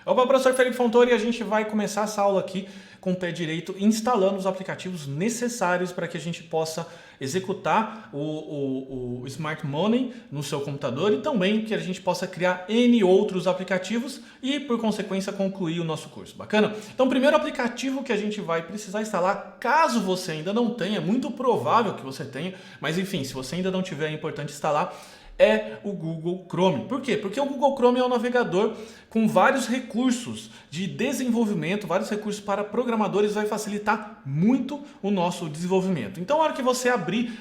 Opa, professor Felipe Fontoura, e a gente vai começar essa aula aqui com o pé direito, instalando os aplicativos necessários para que a gente possa executar o Smart Money no seu computador e também que a gente possa criar N outros aplicativos e, por consequência, concluir o nosso curso. Bacana? Então, o primeiro aplicativo que a gente vai precisar instalar, caso você ainda não tenha, é muito provável que você tenha, mas enfim, se você ainda não tiver, é importante instalar, é o Google Chrome. Por quê? Porque o Google Chrome é um navegador com vários recursos de desenvolvimento, vários recursos para programadores, vai facilitar muito o nosso desenvolvimento. Então, na hora que você abrir,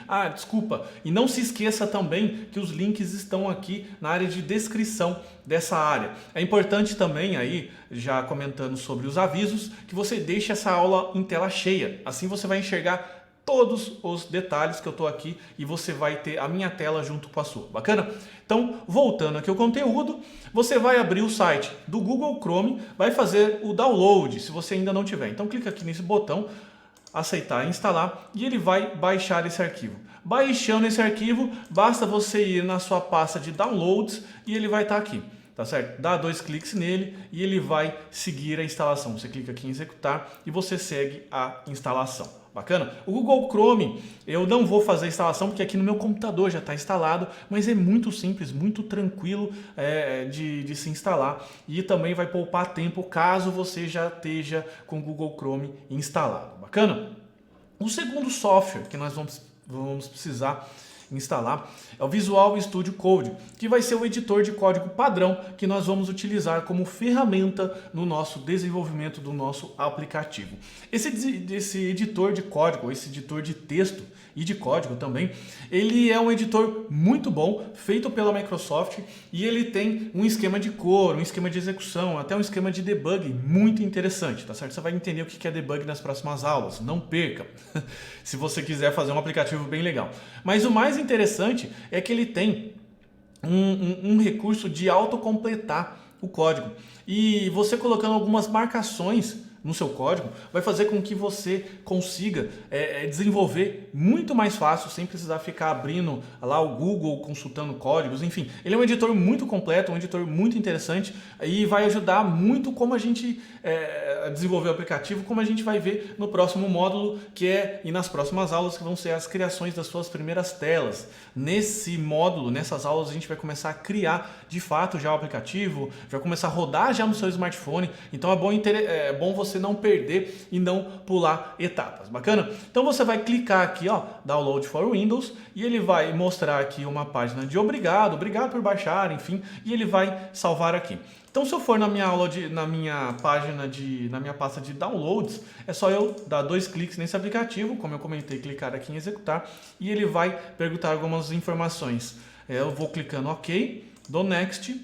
e não se esqueça também que os links estão aqui na área de descrição dessa área. É importante também aí, já comentando sobre os avisos, que você deixe essa aula em tela cheia. Assim você vai enxergar todos os detalhes que eu estou aqui e você vai ter a minha tela junto com a sua. Bacana? Então, voltando aqui ao conteúdo, você vai abrir o site do Google Chrome, vai fazer o download, se você ainda não tiver. Então, clica aqui nesse botão, aceitar e instalar, e ele vai baixar esse arquivo. Baixando esse arquivo, basta você ir na sua pasta de downloads e ele vai estar aqui. Tá certo? Dá 2 cliques nele e ele vai seguir a instalação. Você clica aqui em executar e você segue a instalação. Bacana? O Google Chrome, eu não vou fazer a instalação porque aqui no meu computador já está instalado, mas é muito simples, muito tranquilo de se instalar e também vai poupar tempo caso você já esteja com o Google Chrome instalado. Bacana? O segundo software que nós vamos precisar instalar é o Visual Studio Code, que vai ser o editor de código padrão que nós vamos utilizar como ferramenta no nosso desenvolvimento do nosso aplicativo. Esse editor de código, esse editor de texto e de código também, ele é um editor muito bom, feito pela Microsoft, e ele tem um esquema de cor, um esquema de execução, até um esquema de debug muito interessante, tá certo? Você vai entender o que é debug nas próximas aulas, não perca, se você quiser fazer um aplicativo bem legal. Mas o mais interessante é que ele tem um recurso de autocompletar o código. E você colocando algumas marcações no seu código vai fazer com que você consiga desenvolver muito mais fácil, sem precisar ficar abrindo lá o Google, consultando códigos, enfim. Ele é um editor muito completo, um editor muito interessante e vai ajudar muito como a gente desenvolver o aplicativo, como a gente vai ver no próximo módulo, e nas próximas aulas, que vão ser as criações das suas primeiras telas. Nesse módulo, nessas aulas, a gente vai começar a criar de fato já o aplicativo, vai começar a rodar já no seu smartphone, então é bom você não perder e não pular etapas. Bacana? Então você vai clicar aqui, ó, Download for Windows, e ele vai mostrar aqui uma página de obrigado por baixar, enfim, e ele vai salvar aqui. Então, se eu for na minha pasta de downloads, é só eu dar 2 cliques nesse aplicativo, como eu comentei, clicar aqui em executar, e ele vai perguntar algumas informações. Eu vou clicando OK, dou Next,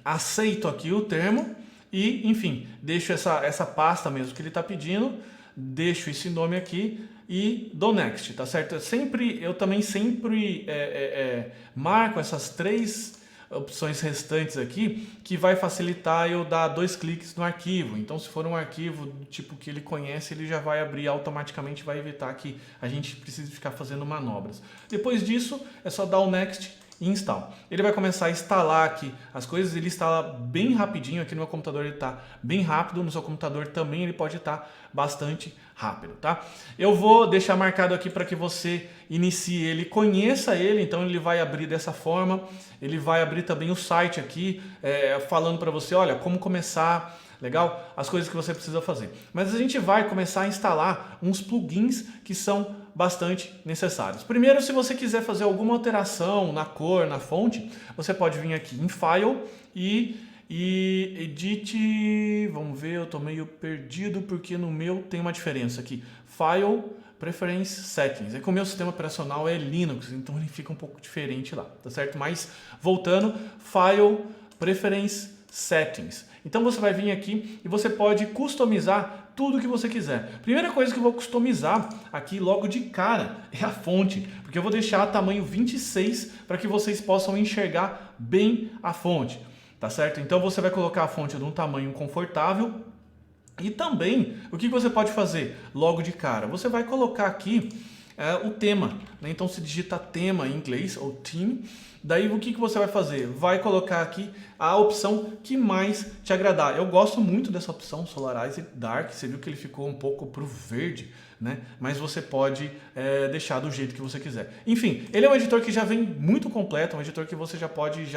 aceito aqui o termo e, enfim, deixo essa pasta mesmo que ele está pedindo, deixo esse nome aqui e dou Next, tá certo? Eu também sempre marco essas 3 opções restantes aqui, que vai facilitar eu dar 2 cliques no arquivo. Então, se for um arquivo do tipo que ele conhece, ele já vai abrir automaticamente, vai evitar que a gente precise ficar fazendo manobras. Depois disso, é só dar o Next e install. Ele vai começar a instalar aqui as coisas, ele instala bem rapidinho. Aqui no meu computador ele está bem rápido, no seu computador também ele pode estar bastante rápido, tá? Eu vou deixar marcado aqui para que você inicie ele, conheça ele. Então ele vai abrir dessa forma, ele vai abrir também o site aqui, falando para você, olha, como começar, legal? As coisas que você precisa fazer. Mas a gente vai começar a instalar uns plugins que são bastante necessários. Primeiro, se você quiser fazer alguma alteração na cor, na fonte, você pode vir aqui em File e Edit. Vamos ver, eu estou meio perdido porque no meu tem uma diferença aqui. File, Preference Settings. É que o meu sistema operacional é Linux, então ele fica um pouco diferente lá, tá certo? Mas voltando, File, Preference Settings. Então você vai vir aqui e você pode customizar tudo que você quiser. Primeira coisa que eu vou customizar aqui logo de cara é a fonte, porque eu vou deixar tamanho 26 para que vocês possam enxergar bem a fonte, tá certo? Então você vai colocar a fonte de um tamanho confortável. E também, o que você pode fazer logo de cara? Você vai colocar aqui o tema, né? Então se digita tema em inglês, ou theme, daí o que você vai fazer? Vai colocar aqui a opção que mais te agradar. Eu gosto muito dessa opção Solarize Dark, você viu que ele ficou um pouco pro verde, né? Mas você pode deixar do jeito que você quiser. Enfim, ele é um editor que já vem muito completo, um editor que você já pode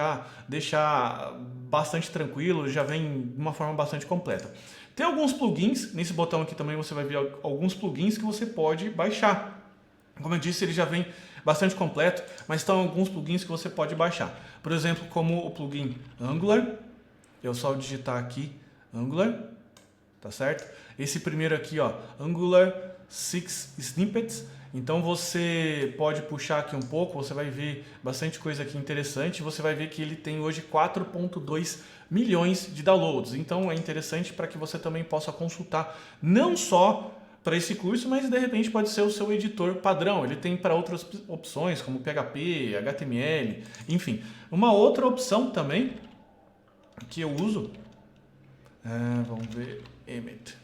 deixar bastante tranquilo, já vem de uma forma bastante completa. Tem alguns plugins, nesse botão aqui também você vai ver alguns plugins que você pode baixar. Como eu disse, ele já vem bastante completo, mas estão alguns plugins que você pode baixar. Por exemplo, como o plugin Angular, eu só digitar aqui Angular, tá certo? Esse primeiro aqui, ó, Angular 6 Snippets. Então você pode puxar aqui um pouco, você vai ver bastante coisa aqui interessante. Você vai ver que ele tem hoje 4,2 milhões de downloads. Então é interessante para que você também possa consultar não só para esse curso, mas de repente pode ser o seu editor padrão. Ele tem para outras opções como PHP, HTML, enfim. Uma outra opção também que eu uso, vamos ver, Emmet,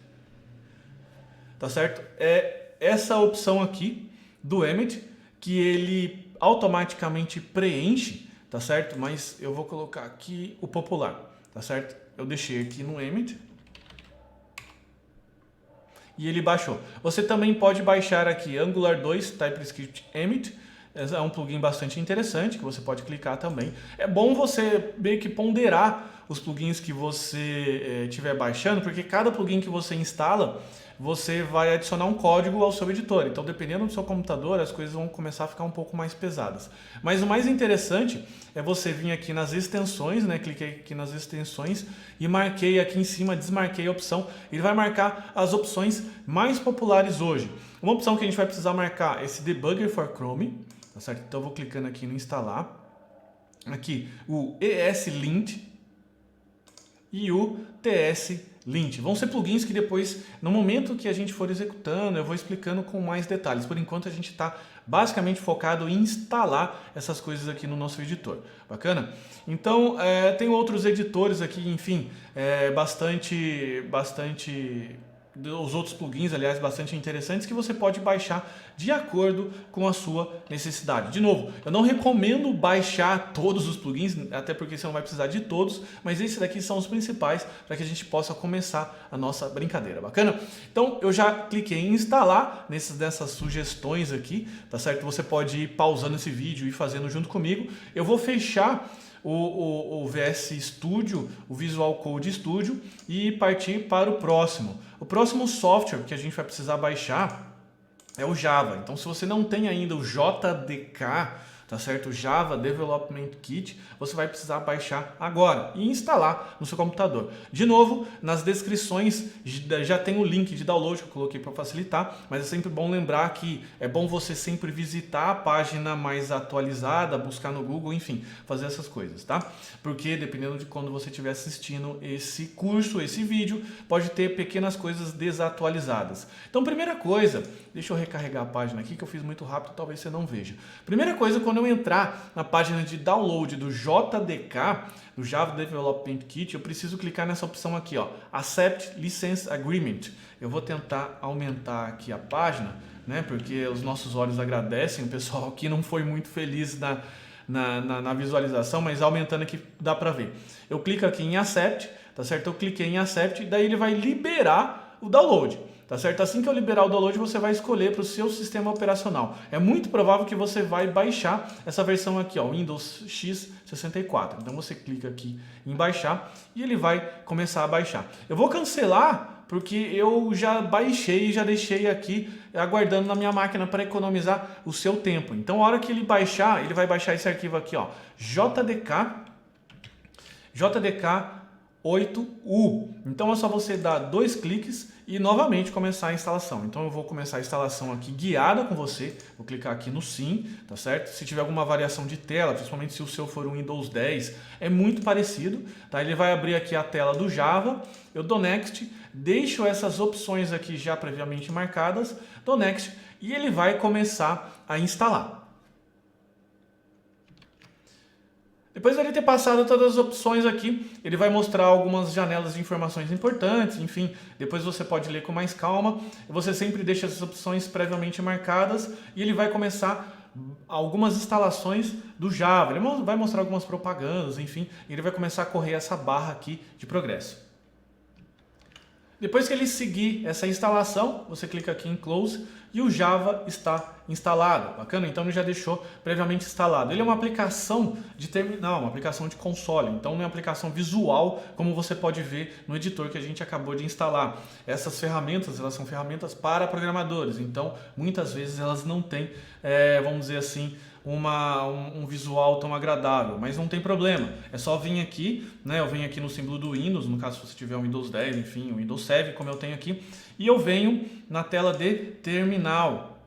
tá certo? É essa opção aqui do Emmet, que ele automaticamente preenche, tá certo? Mas eu vou colocar aqui o popular, tá certo? Eu deixei aqui no Emmet e ele baixou. Você também pode baixar aqui Angular 2 TypeScript Emmet. É um plugin bastante interessante que você pode clicar também. É bom você meio que ponderar os plugins que você estiver baixando, porque cada plugin que você instala, você vai adicionar um código ao seu editor. Então, dependendo do seu computador, as coisas vão começar a ficar um pouco mais pesadas. Mas o mais interessante é você vir aqui nas extensões, né? Cliquei aqui nas extensões e marquei aqui em cima, desmarquei a opção. Ele vai marcar as opções mais populares hoje. Uma opção que a gente vai precisar marcar é esse Debugger for Chrome, tá certo? Então, eu vou clicando aqui no instalar. Aqui, o ESLint e o TSLint. Vão ser plugins que depois, no momento que a gente for executando, eu vou explicando com mais detalhes. Por enquanto, a gente está basicamente focado em instalar essas coisas aqui no nosso editor. Bacana? Então, tem outros editores aqui, enfim, bastante os outros plugins, aliás, bastante interessantes que você pode baixar de acordo com a sua necessidade. De novo, eu não recomendo baixar todos os plugins, até porque você não vai precisar de todos, mas esses daqui são os principais para que a gente possa começar a nossa brincadeira. Bacana? Então, eu já cliquei em instalar nessas sugestões aqui, tá certo? Você pode ir pausando esse vídeo e fazendo junto comigo. Eu vou fechar o VS Studio, o Visual Code Studio, e partir para o próximo. O próximo software que a gente vai precisar baixar é o Java. Então, se você não tem ainda o JDK, tá certo? O Java Development Kit, você vai precisar baixar agora e instalar no seu computador. De novo, nas descrições já tem o link de download que eu coloquei para facilitar, mas é sempre bom lembrar que é bom você sempre visitar a página mais atualizada, buscar no Google, enfim, fazer essas coisas, tá? Porque dependendo de quando você estiver assistindo esse curso, esse vídeo, pode ter pequenas coisas desatualizadas. Então, primeira coisa, deixa eu recarregar a página aqui que eu fiz muito rápido, talvez você não veja. Primeira coisa, quando eu entrar na página de download do JDK, do Java Development Kit, eu preciso clicar nessa opção aqui, ó, Accept License Agreement. Eu vou tentar aumentar aqui a página, né, porque os nossos olhos agradecem, o pessoal aqui não foi muito feliz na visualização, mas aumentando aqui dá para ver. Eu clico aqui em Accept, tá certo? Eu cliquei em Accept e daí ele vai liberar o download. Tá certo? Assim que eu liberar o download, você vai escolher para o seu sistema operacional. É muito provável que você vai baixar essa versão aqui, ó, Windows X64. Então você clica aqui em baixar e ele vai começar a baixar. Eu vou cancelar porque eu já baixei e já deixei aqui aguardando na minha máquina para economizar o seu tempo. Então a hora que ele baixar, ele vai baixar esse arquivo aqui, ó, JDK 8U. Então é só você dar 2 cliques e novamente começar a instalação. Então eu vou começar a instalação aqui guiada com você. Vou clicar aqui no sim, tá certo? Se tiver alguma variação de tela, principalmente se o seu for um Windows 10, é muito parecido, tá? Ele vai abrir aqui a tela do Java. Eu dou Next, deixo essas opções aqui já previamente marcadas, dou Next e ele vai começar a instalar. Depois dele ter passado todas as opções aqui, ele vai mostrar algumas janelas de informações importantes, enfim, depois você pode ler com mais calma. Você sempre deixa essas opções previamente marcadas e ele vai começar algumas instalações do Java. Ele vai mostrar algumas propagandas, enfim, e ele vai começar a correr essa barra aqui de progresso. Depois que ele seguir essa instalação, você clica aqui em Close e o Java está instalado. Bacana? Então ele já deixou previamente instalado. Ele é uma aplicação de terminal, uma aplicação de console. Então não é uma aplicação visual como você pode ver no editor que a gente acabou de instalar. Essas ferramentas, elas são ferramentas para programadores. Então muitas vezes elas não têm, vamos dizer assim, um visual tão agradável, mas não tem problema, é só vir aqui, né? Eu venho aqui no símbolo do Windows, no caso se você tiver um Windows 10, enfim, um Windows 7, como eu tenho aqui, e eu venho na tela de terminal,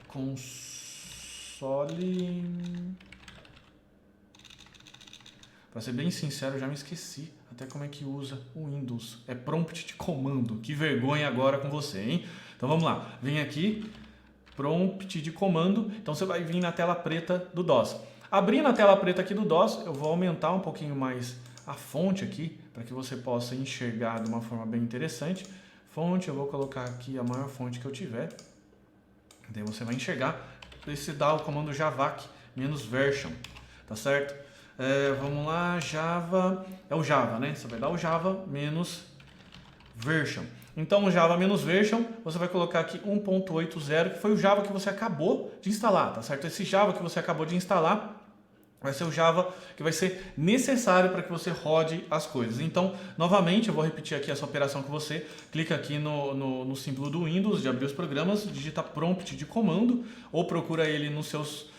console, para ser bem sincero, eu já me esqueci até como é que usa o Windows, é prompt de comando, que vergonha agora com você, hein? Então vamos lá, vem aqui, prompt de comando, então você vai vir na tela preta do DOS. Abrindo a tela preta aqui do DOS, eu vou aumentar um pouquinho mais a fonte aqui, para que você possa enxergar de uma forma bem interessante. Fonte, eu vou colocar aqui a maior fonte que eu tiver, daí você vai enxergar, você dá o comando javac -version, tá certo? Vamos lá, Java, é o Java, né? Você vai dar o Java -version. Então o Java -version, você vai colocar aqui 1.80, que foi o Java que você acabou de instalar, tá certo? Esse Java que você acabou de instalar vai ser o Java que vai ser necessário para que você rode as coisas. Então, novamente, eu vou repetir aqui essa operação com você. Clica aqui no símbolo do Windows, de abrir os programas, digita prompt de comando, ou procura ele nos seus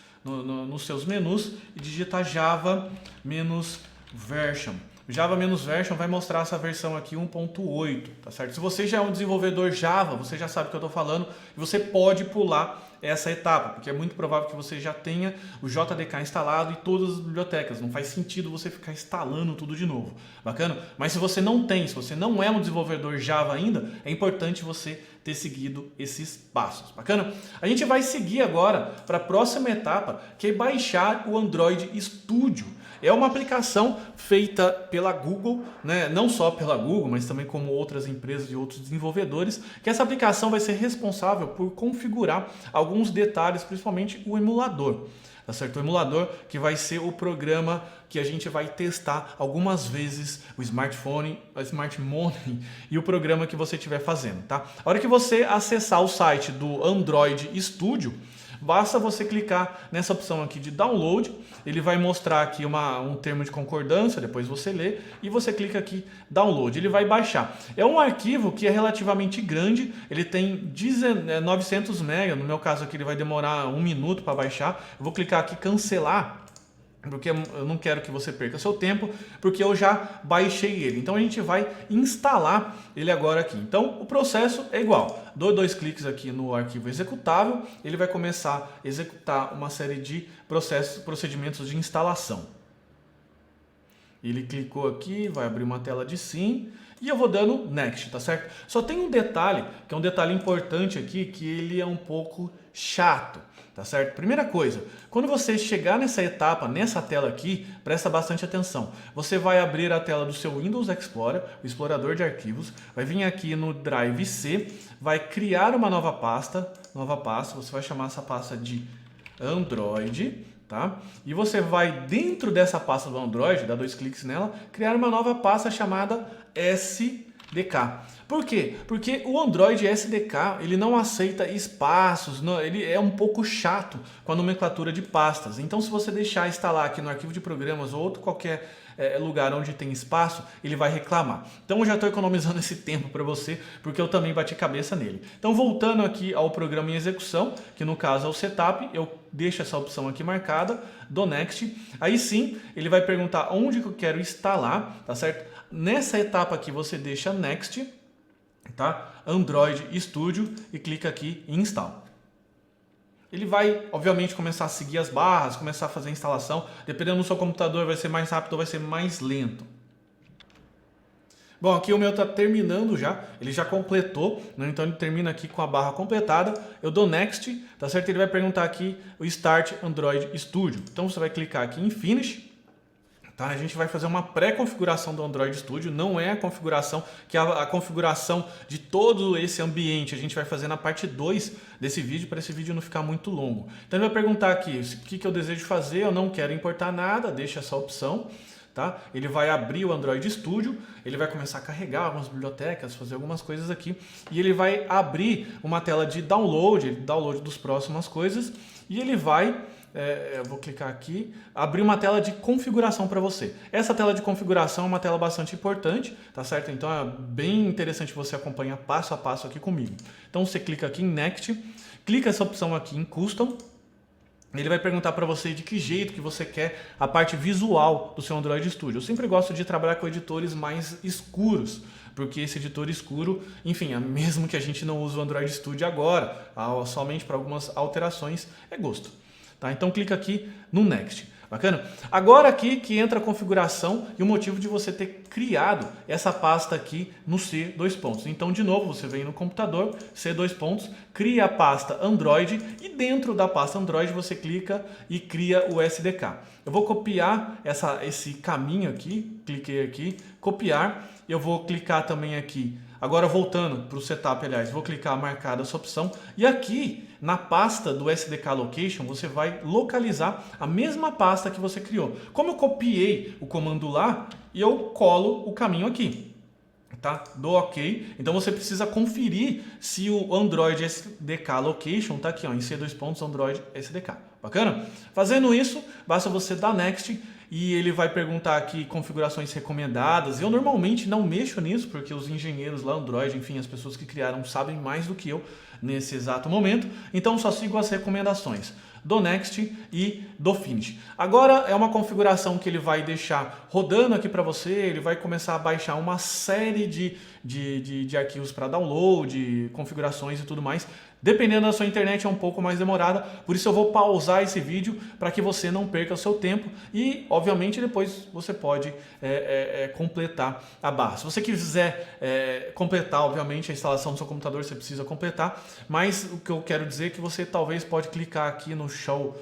menus e digita Java -version. O Java -version vai mostrar essa versão aqui 1.8, tá certo? Se você já é um desenvolvedor Java, você já sabe o que eu estou falando, e você pode pular essa etapa, porque é muito provável que você já tenha o JDK instalado e todas as bibliotecas. Não faz sentido você ficar instalando tudo de novo. Bacana? Mas se você não tem, se você não é um desenvolvedor Java ainda, é importante você ter seguido esses passos. Bacana? A gente vai seguir agora para a próxima etapa, que é baixar o Android Studio. É uma aplicação feita pela Google, né? Não só pela Google, mas também como outras empresas e outros desenvolvedores, que essa aplicação vai ser responsável por configurar alguns detalhes, principalmente o emulador. Tá certo? O emulador que vai ser o programa que a gente vai testar algumas vezes o smartphone, o Smart Money e o programa que você estiver fazendo. Tá? A hora que você acessar o site do Android Studio, basta você clicar nessa opção aqui de download, ele vai mostrar aqui um termo de concordância, depois você lê e você clica aqui download, ele vai baixar. É um arquivo que é relativamente grande, ele tem 900 MB, no meu caso aqui ele vai demorar 1 minuto para baixar. Eu vou clicar aqui cancelar, porque eu não quero que você perca seu tempo, porque eu já baixei ele. Então a gente vai instalar ele agora aqui. Então o processo é igual. Dou 2 cliques aqui no arquivo executável, ele vai começar a executar uma série de procedimentos de instalação. Ele clicou aqui, vai abrir uma tela de sim, e eu vou dando next, tá certo? Só tem um detalhe, que é um detalhe importante aqui, que ele é um pouco chato, tá certo? Primeira coisa, quando você chegar nessa etapa, nessa tela aqui, presta bastante atenção. Você vai abrir a tela do seu Windows Explorer, o explorador de arquivos, vai vir aqui no Drive C, vai criar uma nova pasta, você vai chamar essa pasta de Android, tá? E você vai, dentro dessa pasta do Android, dá 2 cliques nela, criar uma nova pasta chamada SDK. Por quê? Porque o Android SDK ele não aceita espaços, ele é um pouco chato com a nomenclatura de pastas. Então, se você deixar instalar aqui no arquivo de programas ou outro qualquer lugar onde tem espaço, ele vai reclamar. Então, eu já estou economizando esse tempo para você, porque eu também bati cabeça nele. Então, voltando aqui ao programa em execução, que no caso é o setup, eu deixo essa opção aqui marcada, do Next. Aí sim, ele vai perguntar onde que eu quero instalar, tá certo? Nessa etapa aqui, você deixa Next, tá? Android Studio e clica aqui em Install. Ele vai, obviamente, começar a seguir as barras, começar a fazer a instalação. Dependendo do seu computador, vai ser mais rápido ou vai ser mais lento. Bom, aqui o meu está terminando já, ele já completou, né? Então ele termina aqui com a barra completada. Eu dou Next, tá certo? Ele vai perguntar aqui o Start Android Studio. Então você vai clicar aqui em Finish. Tá? A gente vai fazer uma pré-configuração do Android Studio, não é a configuração, que é a configuração de todo esse ambiente. A gente vai fazer na parte 2 desse vídeo, para esse vídeo não ficar muito longo. Então ele vai perguntar aqui o que eu desejo fazer, eu não quero importar nada, deixa essa opção. Tá? Ele vai abrir o Android Studio, ele vai começar a carregar algumas bibliotecas, fazer algumas coisas aqui, e ele vai abrir uma tela de download das próximas coisas, e ele vai... eu vou clicar aqui, abrir uma tela de configuração para você. Essa tela de configuração é uma tela bastante importante, tá certo? Então é bem interessante você acompanhar passo a passo aqui comigo. Então você clica aqui em Next, clica essa opção aqui em Custom, ele vai perguntar para você de que jeito que você quer a parte visual do seu Android Studio. Eu sempre gosto de trabalhar com editores mais escuros, porque esse editor escuro, enfim, mesmo que a gente não use o Android Studio agora, somente para algumas alterações, é gosto. Tá? Então clica aqui no Next. Bacana? Agora aqui que entra a configuração e o motivo de você ter criado essa pasta aqui no C dois pontos. Então de novo você vem no computador, C dois pontos, cria a pasta Android e dentro da pasta Android você clica e cria o SDK. Eu vou copiar esse caminho aqui, cliquei aqui, copiar, eu vou clicar também aqui. Agora voltando para o setup, aliás, vou clicar marcada essa opção e aqui na pasta do SDK Location você vai localizar a mesma pasta que você criou. Como eu copiei o comando lá, eu colo o caminho aqui. Tá? Dou OK. Então você precisa conferir se o Android SDK Location está aqui ó, em C dois pontos Android SDK. Bacana? Fazendo isso, basta você dar Next e ele vai perguntar aqui configurações recomendadas. Eu normalmente não mexo nisso, porque os engenheiros lá, Android, enfim, as pessoas que criaram sabem mais do que eu nesse exato momento. Então só sigo as recomendações. Do Next e do Finish. Agora é uma configuração que ele vai deixar rodando aqui para você, ele vai começar a baixar uma série de arquivos para download, configurações e tudo mais. Dependendo da sua internet é um pouco mais demorada, por isso eu vou pausar esse vídeo para que você não perca o seu tempo e, obviamente, depois você pode completar a barra. Se você quiser completar, obviamente, a instalação do seu computador, você precisa completar, mas o que eu quero dizer é que você talvez pode clicar aqui no Show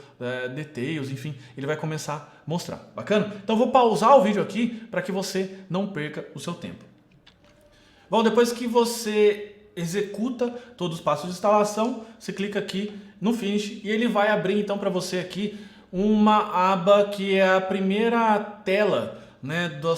Details, enfim, ele vai começar a mostrar. Bacana? Então eu vou pausar o vídeo aqui para que você não perca o seu tempo. Bom, depois que você executa todos os passos de instalação, você clica aqui no Finish e ele vai abrir então para você aqui uma aba que é a primeira tela, né, do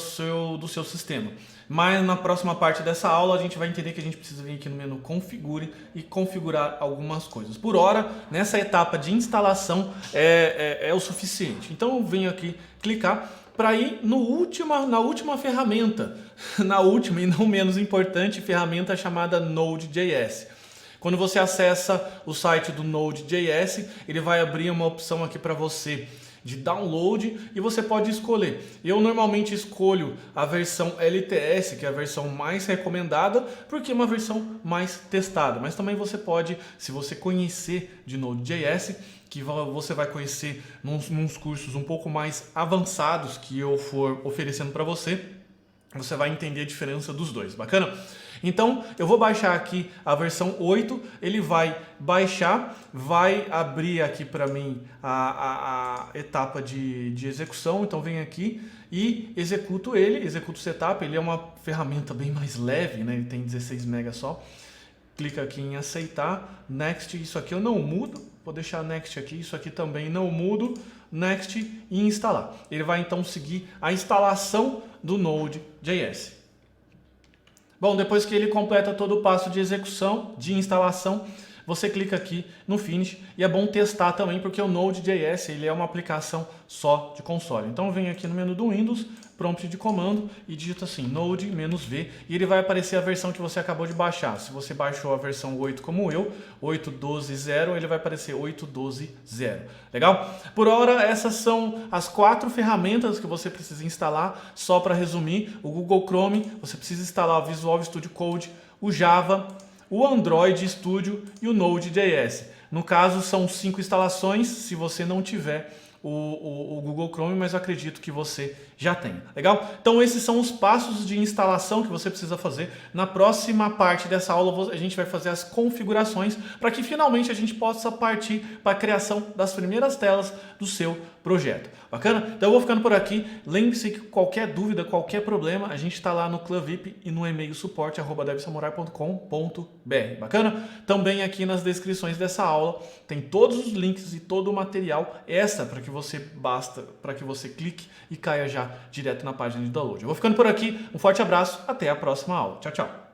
seu sistema. Mas na próxima parte dessa aula a gente vai entender que a gente precisa vir aqui no menu Configure e configurar algumas coisas. Por hora, nessa etapa de instalação é o suficiente. Então eu venho aqui clicar para ir na última ferramenta, na última e não menos importante ferramenta chamada Node.js. Quando você acessa o site do Node.js, ele vai abrir uma opção aqui para você de download e você pode escolher. Eu normalmente escolho a versão LTS, que é a versão mais recomendada, porque é uma versão mais testada. Mas também você pode, se você conhecer de Node.js, que você vai conhecer nos cursos um pouco mais avançados que eu for oferecendo para você, você vai entender a diferença dos dois. Bacana? Então, eu vou baixar aqui a versão 8, ele vai baixar, vai abrir aqui para mim a etapa de execução, então vem aqui e executo o setup, ele é uma ferramenta bem mais leve, né? Ele tem 16 MB só. Clica aqui em aceitar, Next, isso aqui eu não mudo, vou deixar Next aqui, isso aqui também não mudo, Next e instalar. Ele vai então seguir a instalação do Node.js. Bom, depois que ele completa todo o passo de execução, de instalação, você clica aqui no Finish e é bom testar também porque o Node.js ele é uma aplicação só de console. Então vem aqui no menu do Windows, prompt de comando e digita assim Node-V e ele vai aparecer a versão que você acabou de baixar. Se você baixou a versão 8 como eu, 8.12.0, ele vai aparecer 8.12.0. Legal? Por hora, essas são as 4 ferramentas que você precisa instalar. Só para resumir, o Google Chrome, você precisa instalar o Visual Studio Code, o Java, o Android Studio e o Node.js. No caso, são 5 instalações. Se você não tiver o Google Chrome, mas eu acredito que você já tem. Legal? Então esses são os passos de instalação que você precisa fazer. Na próxima parte dessa aula a gente vai fazer as configurações para que finalmente a gente possa partir para a criação das primeiras telas do seu projeto. Bacana? Então eu vou ficando por aqui. Lembre-se que qualquer dúvida, qualquer problema, a gente está lá no Clã VIP e no e-mail suporte@devsamurai.com.br. Bacana? Também aqui nas descrições dessa aula tem todos os links e todo o material extra para que você clique e caia já direto na página de download. Eu vou ficando por aqui. Um forte abraço. Até a próxima aula. Tchau, tchau.